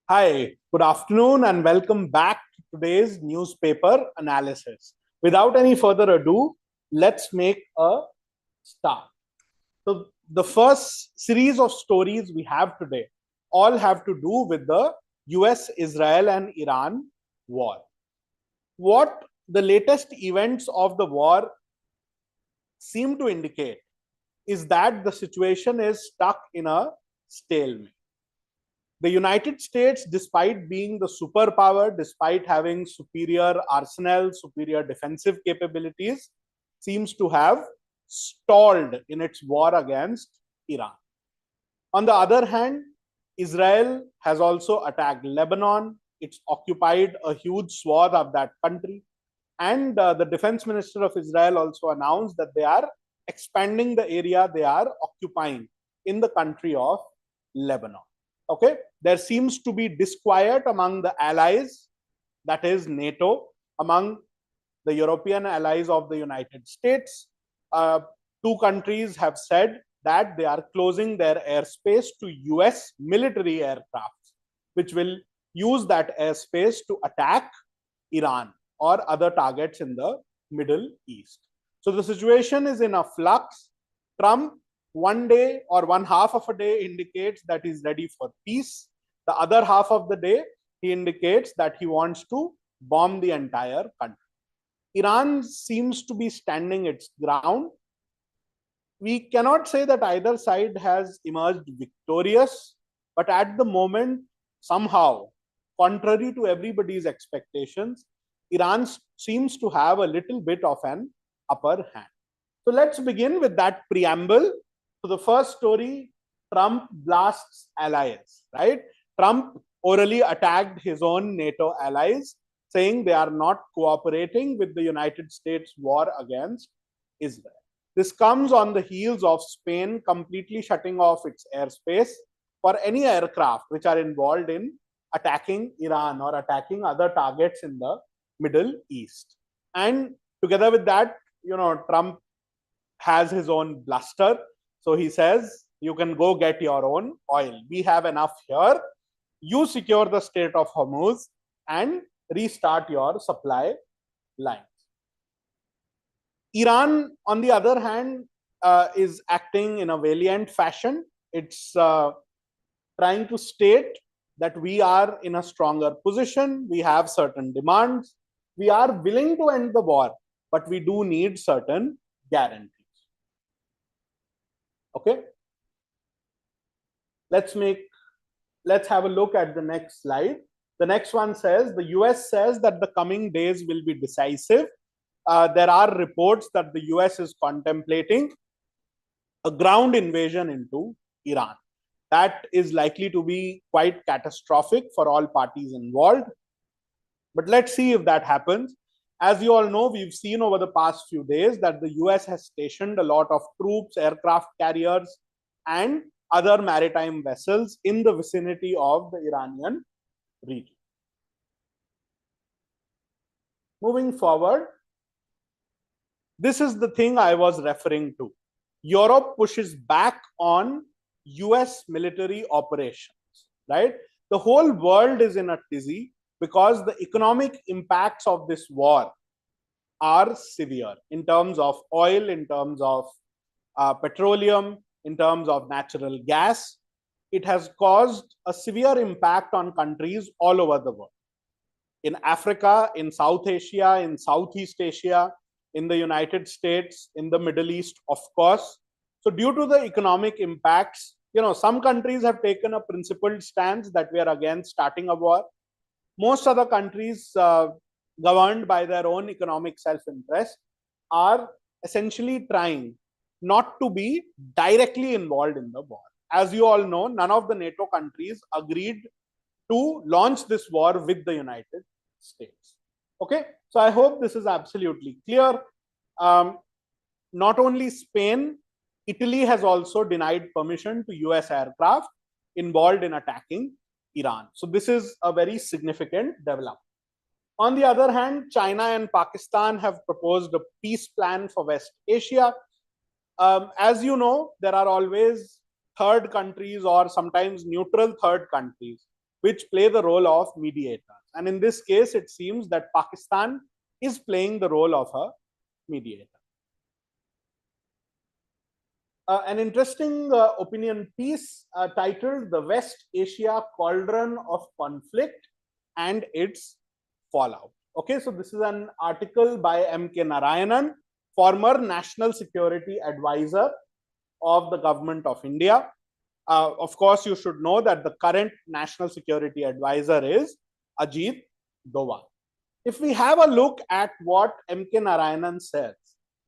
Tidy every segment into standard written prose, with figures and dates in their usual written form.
Hi, good afternoon, and welcome back to today's newspaper analysis. Without any further ado, let's make a start. So, the first series of stories we have today all have to do with the US, Israel, and Iran war. What the latest events of the war seem to indicate is that the situation is stuck in a stalemate. The United States, despite being the superpower, despite having superior arsenal, superior defensive capabilities, seems to have stalled in its war against Iran. On the other hand, Israel has also attacked Lebanon. It's occupied a huge swath of that country. And the defense minister of Israel also announced that they are expanding the area they are occupying in the country of Lebanon. Okay, there seems to be disquiet among the allies, that is NATO, among the European allies of the United States. Two countries have said that they are closing their airspace to US military aircraft, which will use that airspace to attack Iran or other targets in the Middle East. So the situation is in a flux. Trump, one day or one half of a day, indicates that he's ready for peace. The other half of the day, he indicates that he wants to bomb the entire country. Iran seems to be standing its ground. We cannot say that either side has emerged victorious, but at the moment, somehow, contrary to everybody's expectations, Iran seems to have a little bit of an upper hand. So let's begin with that preamble. So the first story, Trump blasts allies, right? Trump orally attacked his own NATO allies, saying they are not cooperating with the United States war against Israel. This comes on the heels of Spain completely shutting off its airspace for any aircraft which are involved in attacking Iran or attacking other targets in the Middle East. And together with that, Trump has his own bluster. So he says, you can go get your own oil. We have enough here. You secure the Strait of Hormuz and restart your supply lines. Iran, on the other hand, is acting in a valiant fashion. It's trying to state that we are in a stronger position. We have certain demands. We are willing to end the war, but we do need certain guarantees. Okay. Let's have a look at the next slide. The next one says the US says that the coming days will be decisive. There are reports that the US is contemplating a ground invasion into Iran. That is likely to be quite catastrophic for all parties involved. But let's see if that happens. As you all know, we've seen over the past few days that the US has stationed a lot of troops, aircraft carriers, and other maritime vessels in the vicinity of the Iranian region. Moving forward, this is the thing I was referring to. Europe pushes back on US military operations, right? The whole world is in a tizzy because the economic impacts of this war are severe in terms of oil, in terms of petroleum, in terms of natural gas. It has caused a severe impact on countries all over the world. In Africa, in South Asia, in Southeast Asia, in the United States, in the Middle East, of course. So due to the economic impacts, some countries have taken a principled stance that we are against starting a war. Most other countries, governed by their own economic self-interest, are essentially trying not to be directly involved in the war. As you all know, none of the NATO countries agreed to launch this war with the United States. Okay, so I hope this is absolutely clear. Not only Spain, Italy has also denied permission to US aircraft involved in attacking Iran. So this is a very significant development. On the other hand, China and Pakistan have proposed a peace plan for West Asia. As you know, there are always third countries or sometimes neutral third countries which play the role of mediators. And in this case, it seems that Pakistan is playing the role of a mediator. An interesting opinion piece titled "The West Asia Cauldron of Conflict and Its Fallout." Okay, so this is an article by M.K. Narayanan, former National Security Advisor of the Government of India. Of course, you should know that the current National Security Advisor is Ajit Doval. If we have a look at what M.K. Narayanan says,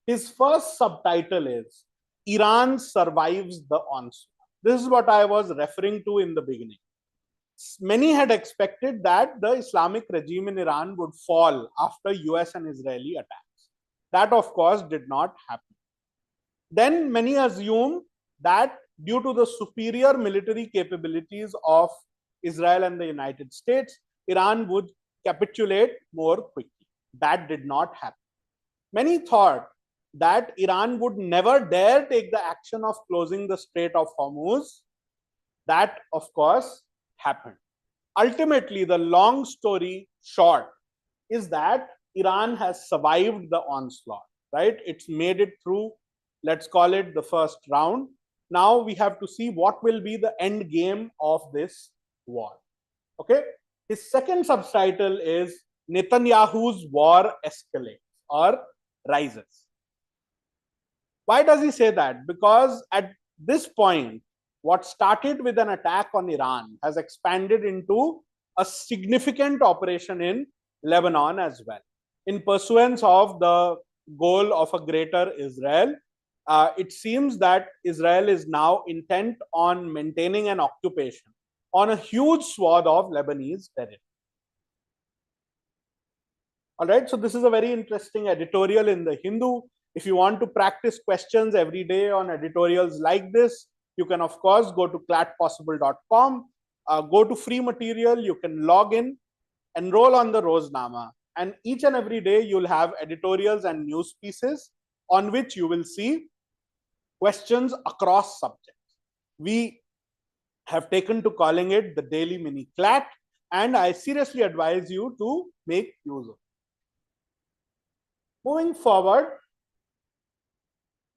his first subtitle is "Iran survives the onslaught." This is what I was referring to in the beginning. Many had expected that the Islamic regime in Iran would fall after US and Israeli attacks. That, of course, did not happen. Then many assumed that due to the superior military capabilities of Israel and the United States, Iran would capitulate more quickly. That did not happen. Many thought that Iran would never dare take the action of closing the Strait of Hormuz. That, of course, happened. Ultimately, the long story short is that Iran has survived the onslaught, right? It's made it through, let's call it the first round. Now we have to see what will be the end game of this war. Okay. His second subtitle is "Netanyahu's War Escalates or Rises." Why does he say that? Because at this point, what started with an attack on Iran has expanded into a significant operation in Lebanon as well. In pursuance of the goal of a greater Israel, it seems that Israel is now intent on maintaining an occupation on a huge swath of Lebanese territory. All right, so this is a very interesting editorial in the Hindu. If you want to practice questions every day on editorials like this, you can, of course, go to clatpossible.com, go to free material, you can log in, enroll on the Roznama, and each and every day you'll have editorials and news pieces on which you will see questions across subjects. We have taken to calling it the daily mini Clat, and I seriously advise you to make use of it. Moving forward,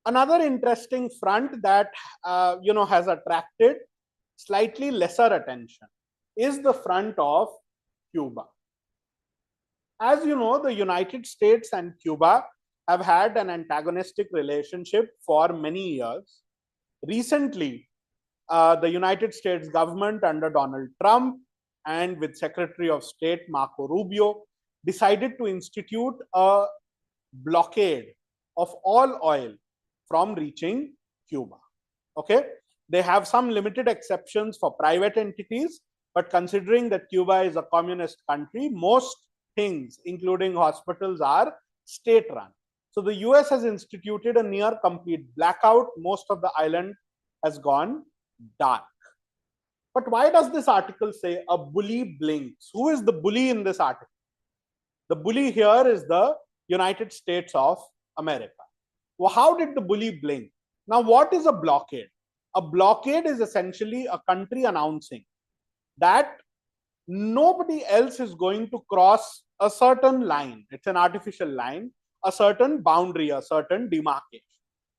another interesting front that has attracted slightly lesser attention is the front of Cuba. As you know, the United States and Cuba have had an antagonistic relationship for many years. Recently, the United States government under Donald Trump and with Secretary of State Marco Rubio decided to institute a blockade of all oil from reaching Cuba. Okay, they have some limited exceptions for private entities, but considering that Cuba is a communist country, most things, including hospitals, are state-run. So the US has instituted a near complete blackout. Most of the island has gone dark. But why does this article say a bully blinks? Who is the bully in this article? The bully here is the United States of America. Well, how did the bully blink? Now, what is a blockade? A blockade is essentially a country announcing that nobody else is going to cross a certain line. It's an artificial line, a certain boundary, a certain demarcation.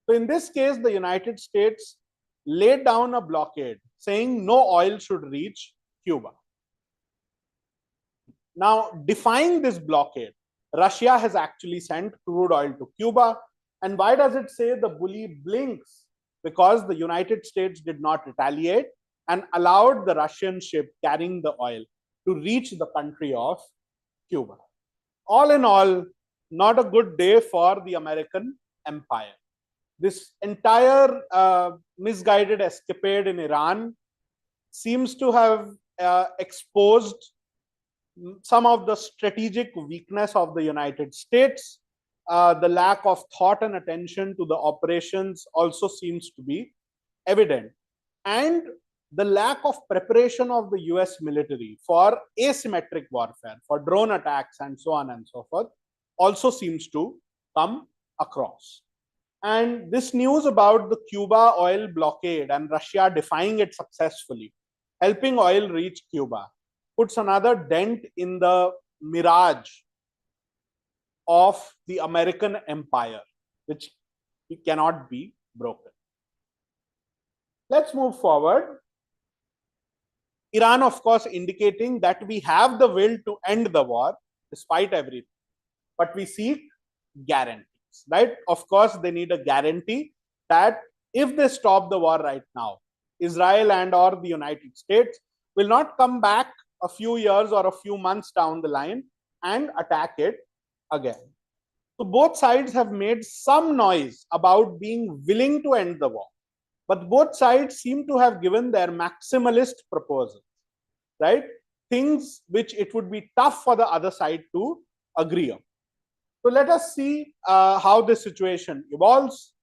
So in this case, the United States laid down a blockade saying no oil should reach Cuba. Now, defying this blockade, Russia has actually sent crude oil to Cuba. And why does it say the bully blinks? Because the United States did not retaliate and allowed the Russian ship carrying the oil to reach the country of Cuba. All in all, not a good day for the American empire. This entire misguided escapade in Iran seems to have exposed some of the strategic weakness of the United States. The lack of thought and attention to the operations also seems to be evident. And the lack of preparation of the US military for asymmetric warfare, for drone attacks and so on and so forth, also seems to come across. And this news about the Cuba oil blockade and Russia defying it successfully, helping oil reach Cuba, puts another dent in the mirage of the American empire, which cannot be broken. Let's move forward. Iran, of course, indicating that we have the will to end the war despite everything, but we seek guarantees, right? Of course, they need a guarantee that if they stop the war right now, Israel and or the United States will not come back a few years or a few months down the line and attack it again. So both sides have made some noise about being willing to end the war, but both sides seem to have given their maximalist proposals, right? Things which it would be tough for the other side to agree on. So let us see how this situation evolves.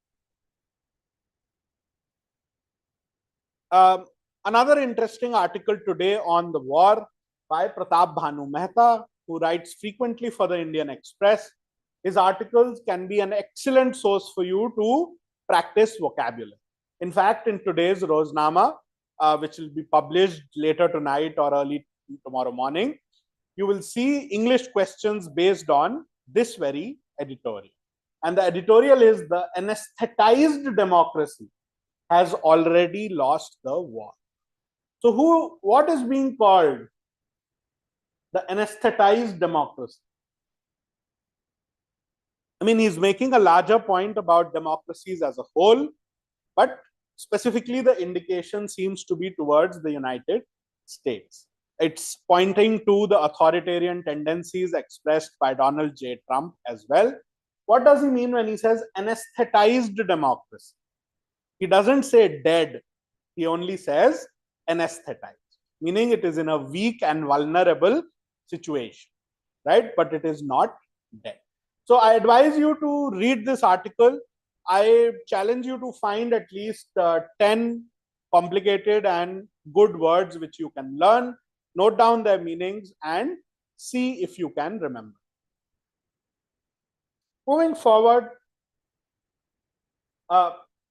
Another interesting article today on the war by Pratap Bhanu Mehta, who writes frequently for the Indian Express. His articles can be an excellent source for you to practice vocabulary. In fact, in today's Roznama, which will be published later tonight or early tomorrow morning, you will see English questions based on this very editorial. And the editorial is "The anesthetized democracy has already lost the war." So what is being called the anesthetized democracy? I mean, he's making a larger point about democracies as a whole, but specifically the indication seems to be towards the United States. It's pointing to the authoritarian tendencies expressed by Donald J. Trump as well. What does he mean when he says anesthetized democracy? He doesn't say dead, he only says anesthetized, meaning it is in a weak and vulnerable situation, right? But it is not dead. So I advise you to read this article. I challenge you to find at least 10 complicated and good words which you can learn, note down their meanings, and see if you can remember. Moving forward,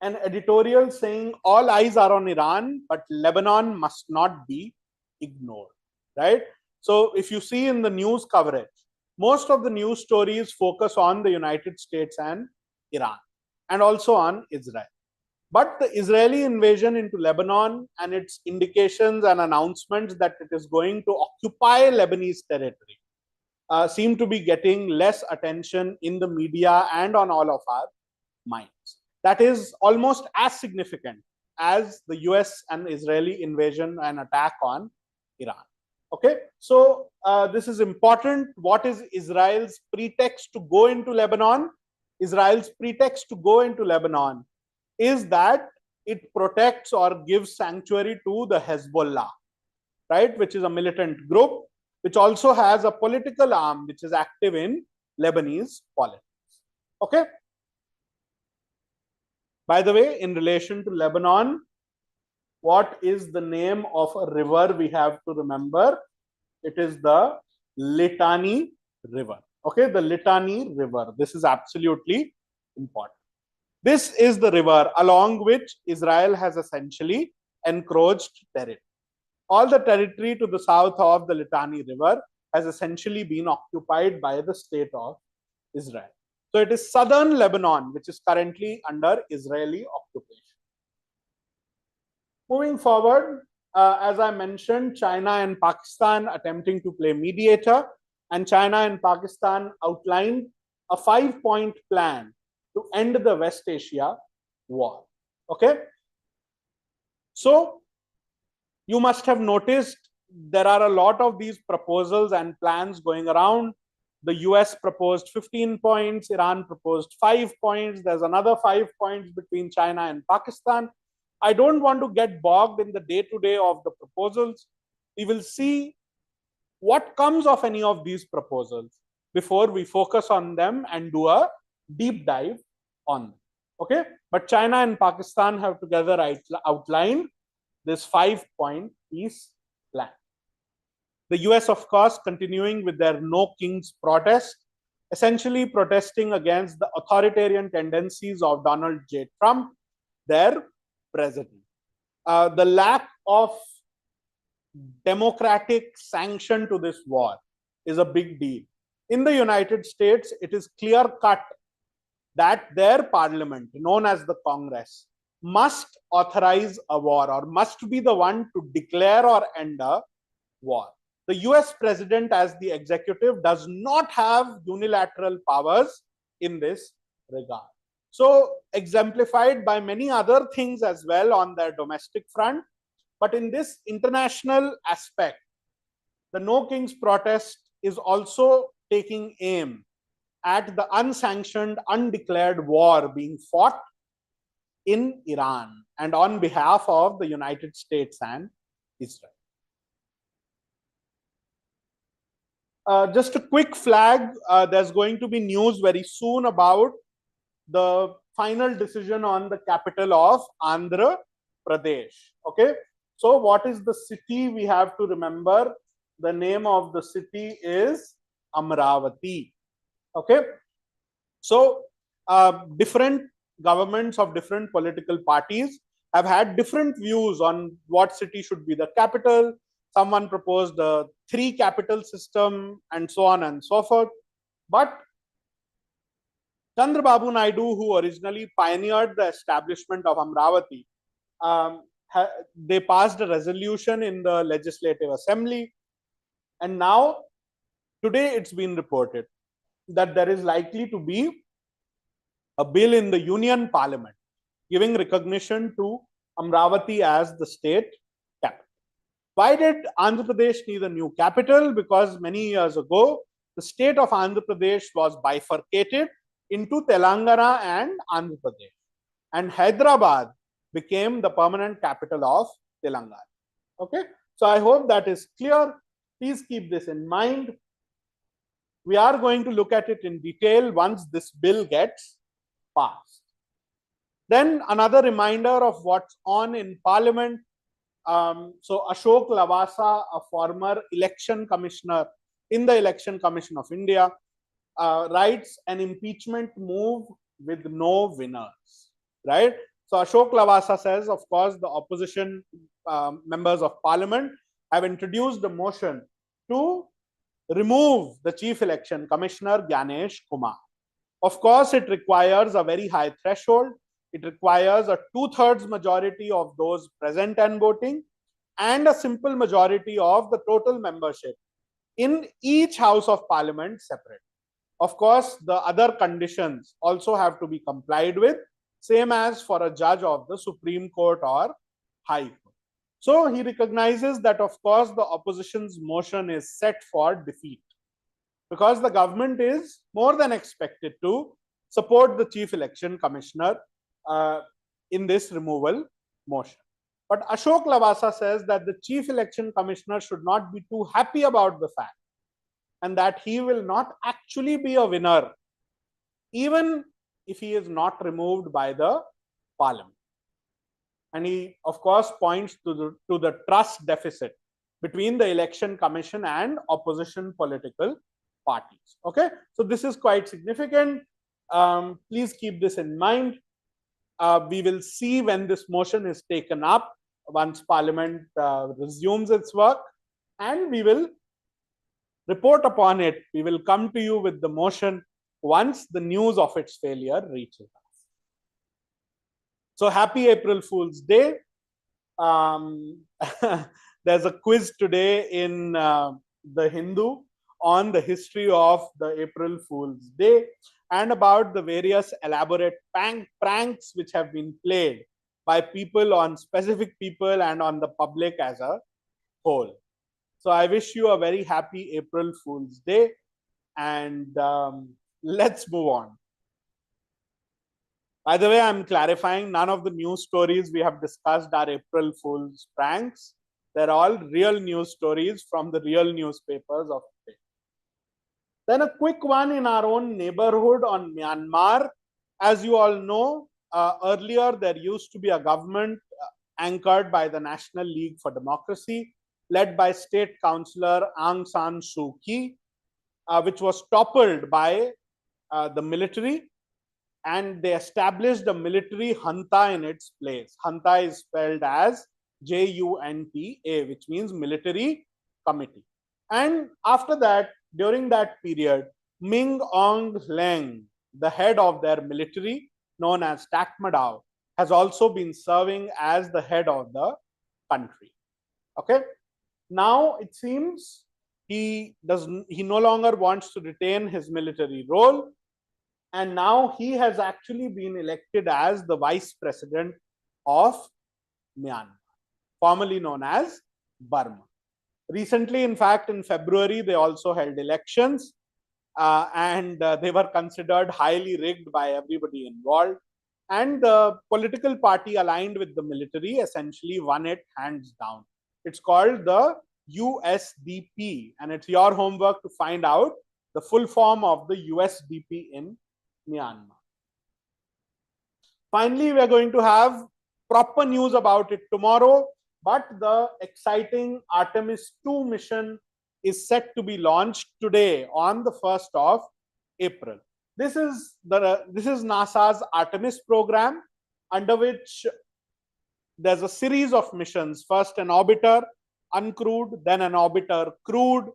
an editorial saying all eyes are on Iran, but Lebanon must not be ignored, right? So if you see in the news coverage, most of the news stories focus on the United States and Iran, and also on Israel. But the Israeli invasion into Lebanon and its indications and announcements that it is going to occupy Lebanese territory seem to be getting less attention in the media and on all of our minds. That is almost as significant as the US and Israeli invasion and attack on Iran. Okay, so this is important. What is Israel's pretext to go into Lebanon? Israel's pretext to go into Lebanon is that it protects or gives sanctuary to the Hezbollah, right, which is a militant group, which also has a political arm which is active in Lebanese politics. Okay. By the way, in relation to Lebanon, what is the name of a river we have to remember? It is the Litani River. Okay, the Litani River. This is absolutely important. This is the river along which Israel has essentially encroached territory. All the territory to the south of the Litani River has essentially been occupied by the state of Israel. So it is southern Lebanon which is currently under Israeli occupation. Moving forward, as I mentioned, China and Pakistan attempting to play mediator, and China and Pakistan outlined a 5-point plan to end the West Asia war. Okay. So you must have noticed there are a lot of these proposals and plans going around. The US proposed 15 points, Iran proposed 5 points. There's another 5 points between China and Pakistan. I don't want to get bogged in the day-to-day of the proposals. We will see what comes of any of these proposals before we focus on them and do a deep dive on them. Okay, but China and Pakistan have together outlined this 5-point peace plan. The US, of course, continuing with their No Kings protest, essentially protesting against the authoritarian tendencies of Donald J. Trump, their president. The lack of democratic sanction to this war is a big deal. In the United States, it is clear cut that their parliament, known as the Congress, must authorize a war or must be the one to declare or end a war. The US president, as the executive, does not have unilateral powers in this regard. So, exemplified by many other things as well on their domestic front. But in this international aspect, the No Kings protest is also taking aim at the unsanctioned, undeclared war being fought in Iran and on behalf of the United States and Israel. Just a quick flag, there's going to be news very soon about the final decision on the capital of Andhra Pradesh. Okay, so what is the city? We have to remember the name of the city is Amravati. Okay, so different governments of different political parties have had different views on what city should be the capital. Someone proposed a 3 capital system and so on and so forth. But Chandrababu Naidu, who originally pioneered the establishment of Amravati, they passed a resolution in the Legislative Assembly. And now, today it's been reported that there is likely to be a bill in the Union Parliament giving recognition to Amravati as the state capital. Why did Andhra Pradesh need a new capital? Because many years ago, the state of Andhra Pradesh was bifurcated into Telangana and Andhra Pradesh. And Hyderabad became the permanent capital of Telangana. Okay, so I hope that is clear. Please keep this in mind. We are going to look at it in detail once this bill gets passed. Then another reminder of what's on in Parliament. So Ashok Lavasa, a former election commissioner in the Election Commission of India, writes an impeachment move with no winners, right? So Ashok Lavasa says, of course, the opposition members of Parliament have introduced a motion to remove the Chief Election Commissioner, Gyanesh Kumar. Of course, it requires a very high threshold. It requires a 2/3 majority of those present and voting and a simple majority of the total membership in each House of Parliament separate. Of course, the other conditions also have to be complied with, same as for a judge of the Supreme Court or High Court. So he recognizes that, of course, the opposition's motion is set for defeat because the government is more than expected to support the Chief Election Commissioner in this removal motion. But Ashok Lavasa says that the Chief Election Commissioner should not be too happy about the fact and that he will not actually be a winner even if he is not removed by the Parliament. And he, of course, points to the trust deficit between the Election Commission and opposition political parties. Okay, so this is quite significant. Please keep this in mind. We will see when this motion is taken up once Parliament resumes its work, and we will report upon it. We will come to you with the motion once the news of its failure reaches us. So happy April Fool's Day. There's a quiz today in the Hindu on the history of the April Fool's Day and about the various elaborate pranks which have been played by people on specific people and on the public as a whole. So I wish you a very happy April Fool's Day, and let's move on. By the way, I'm clarifying, none of the news stories we have discussed are April Fool's pranks. They're all real news stories from the real newspapers of today. Then a quick one in our own neighborhood on Myanmar. As you all know, earlier there used to be a government anchored by the National League for Democracy, led by State Councillor Aung San Suu Kyi, which was toppled by the military, and they established a military junta in its place. Junta is spelled as JUNTA, which means Military Committee. And after that, during that period, Ming Aung Hlaing, the head of their military, known as Tatmadaw, has also been serving as the head of the country. Okay. Now it seems he no longer wants to retain his military role, and now he has actually been elected as the vice president of Myanmar, formerly known as Burma. Recently, in fact, in February, they also held elections, and they were considered highly rigged by everybody involved. And the political party aligned with the military essentially won it hands down. It's called the USDP, and it's your homework to find out the full form of the USDP in Myanmar. Finally, we are going to have proper news about it tomorrow, but the exciting Artemis 2 mission is set to be launched today on the 1st of April. This is NASA's Artemis program, under which there's a series of missions. First an orbiter, uncrewed, then an orbiter crewed,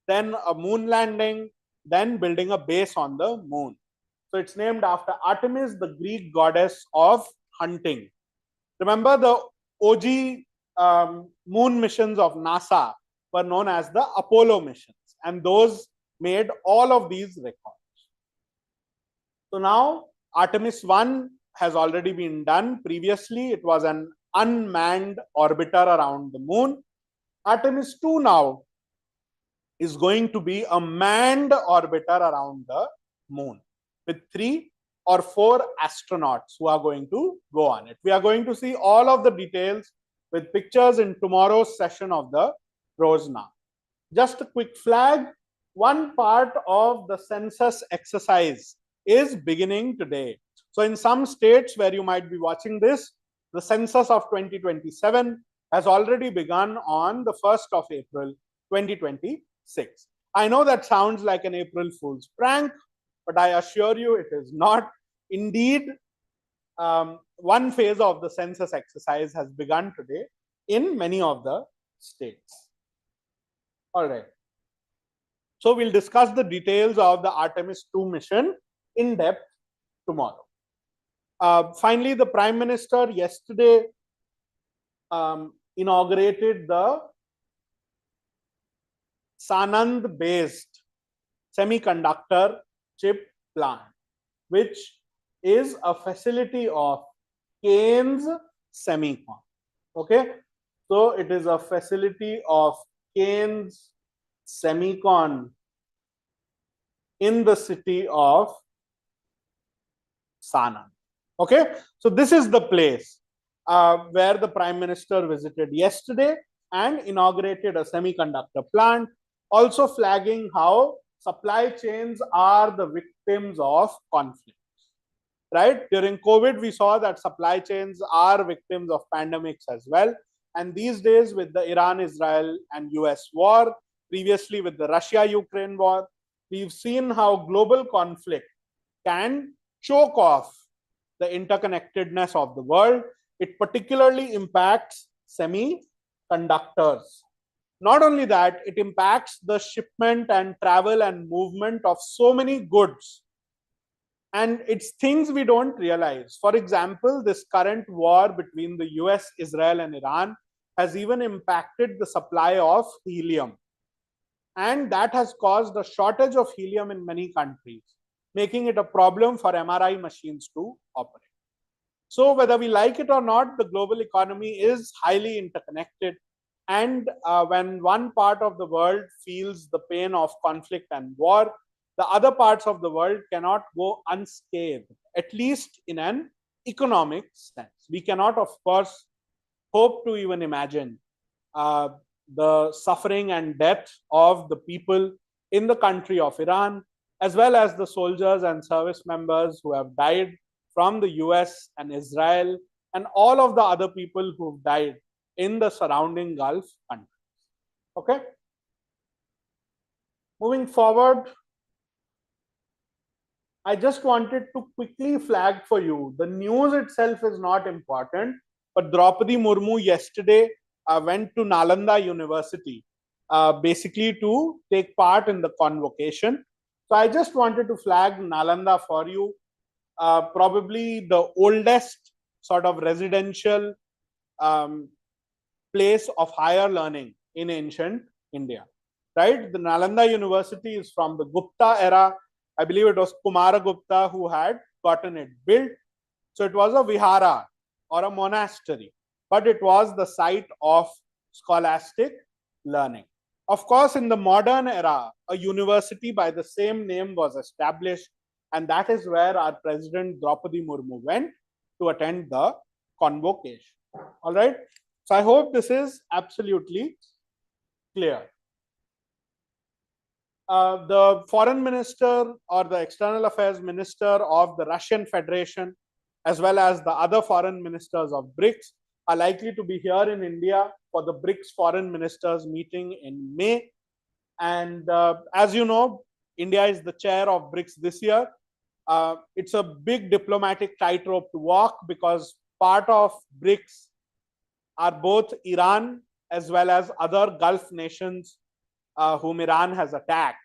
then a moon landing, then building a base on the moon. So it's named after Artemis, the Greek goddess of hunting. Remember, the OG moon missions of NASA were known as the Apollo missions, and those made all of these records. So now Artemis 1 has already been done. Previously, it was an unmanned orbiter around the moon. Artemis 2 now is going to be a manned orbiter around the moon with 3 or 4 astronauts who are going to go on it. We are going to see all of the details with pictures in tomorrow's session of the Roznama. Just a quick flag, one part of the census exercise is beginning today. So in some states where you might be watching this, the census of 2027 has already begun on the 1st of April 2026. I know that sounds like an April Fool's prank, but I assure you it is not. Indeed, one phase of the census exercise has begun today in many of the states. All right. So we'll discuss the details of the Artemis 2 mission in depth tomorrow. Finally, the Prime Minister yesterday inaugurated the Sanand-based semiconductor chip plant, which is a facility of Keynes Semicon. Okay, so it is a facility of Keynes Semicon in the city of Sanand. Okay, so this is the place where the Prime Minister visited yesterday and inaugurated a semiconductor plant, also flagging how supply chains are the victims of conflicts. Right? During COVID, we saw that supply chains are victims of pandemics as well. And these days, with the Iran, Israel, and US war, previously with the Russia-Ukraine war, we've seen how global conflict can choke off the interconnectedness of the world. It particularly impacts semiconductors. Not only that, it impacts the shipment and travel and movement of so many goods. And it's things we don't realize. For example, this current war between the US, Israel, and Iran has even impacted the supply of helium. And that has caused a shortage of helium in many countries, making it a problem for MRI machines to operate. So whether we like it or not, the global economy is highly interconnected. And when one part of the world feels the pain of conflict and war, the other parts of the world cannot go unscathed, at least in an economic sense. We cannot, of course, hope to even imagine the suffering and death of the people in the country of Iran, as well as the soldiers and service members who have died from the US and Israel, and all of the other people who've died in the surrounding Gulf countries. Okay? Moving forward, I just wanted to quickly flag for you, the news itself is not important, but Draupadi Murmu yesterday went to Nalanda University, basically to take part in the convocation. So I just wanted to flag Nalanda for you, probably the oldest sort of residential place of higher learning in ancient India, right? The Nalanda University is from the Gupta era. I believe it was Kumaragupta who had gotten it built. So it was a vihara or a monastery, but it was the site of scholastic learning. Of course, in the modern era, a university by the same name was established, and that is where our President Draupadi Murmu went to attend the convocation. All right. So I hope this is absolutely clear. The foreign minister or the external affairs minister of the Russian Federation, as well as the other foreign ministers of BRICS, are likely to be here in India for the BRICS foreign ministers meeting in May. And as you know, India is the chair of BRICS this year. It's a big diplomatic tightrope to walk because part of BRICS are both Iran as well as other Gulf nations whom Iran has attacked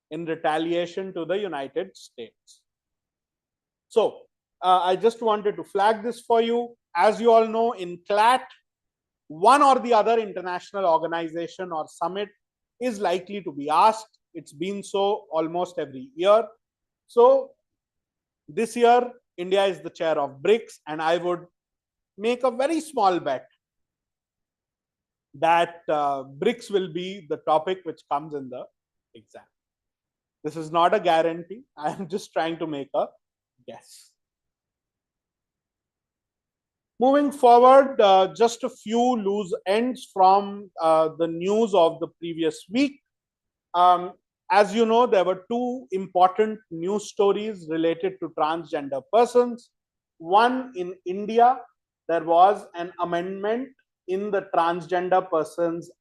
in retaliation to the United States. So I just wanted to flag this for you. As you all know, in Clat, one or the other international organization or summit is likely to be asked. It's been so almost every year. So this year, India is the chair of BRICS, and I would make a very small bet that BRICS will be the topic which comes in the exam. This is not a guarantee. I am just trying to make a guess. Moving forward, just a few loose ends from the news of the previous week. As you know, there were two important news stories related to transgender persons. One, in India, there was an amendment in the Transgender Persons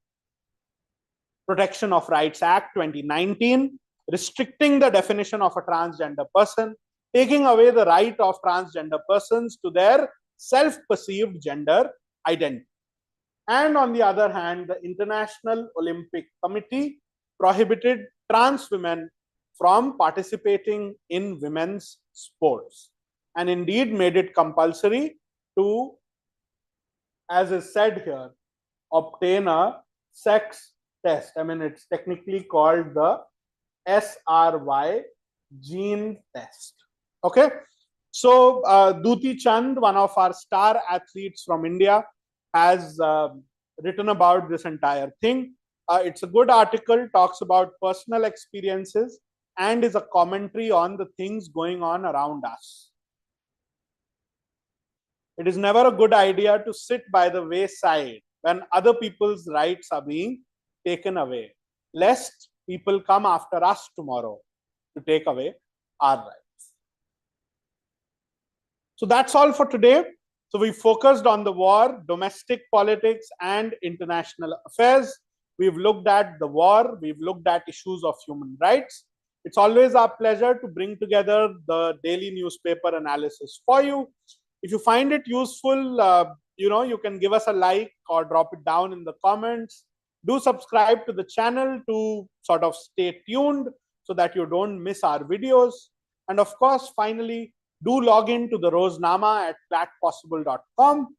Protection of Rights Act 2019, restricting the definition of a transgender person, taking away the right of transgender persons to their self-perceived gender identity. And on the other hand, the International Olympic Committee prohibited trans women from participating in women's sports, and indeed made it compulsory to, as is said here, obtain a sex test. I mean, it's technically called the SRY gene test. Okay. So Duti Chand, one of our star athletes from India, has written about this entire thing. It's a good article, talks about personal experiences, and is a commentary on the things going on around us. It is never a good idea to sit by the wayside when other people's rights are being taken away, lest people come after us tomorrow to take away our rights. So that's all for today. So we focused on the war, domestic politics, and international affairs. We've looked at the war. We've looked at issues of human rights. It's always our pleasure to bring together the daily newspaper analysis for you. If you find it useful, you can give us a like or drop it down in the comments. Do subscribe to the channel to sort of stay tuned so that you don't miss our videos. And of course, finally, do log in to the Roznama at clatpossible.com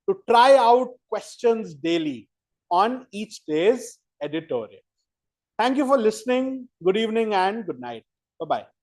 to try out questions daily on each day's editorial. Thank you for listening. Good evening and good night. Bye-bye.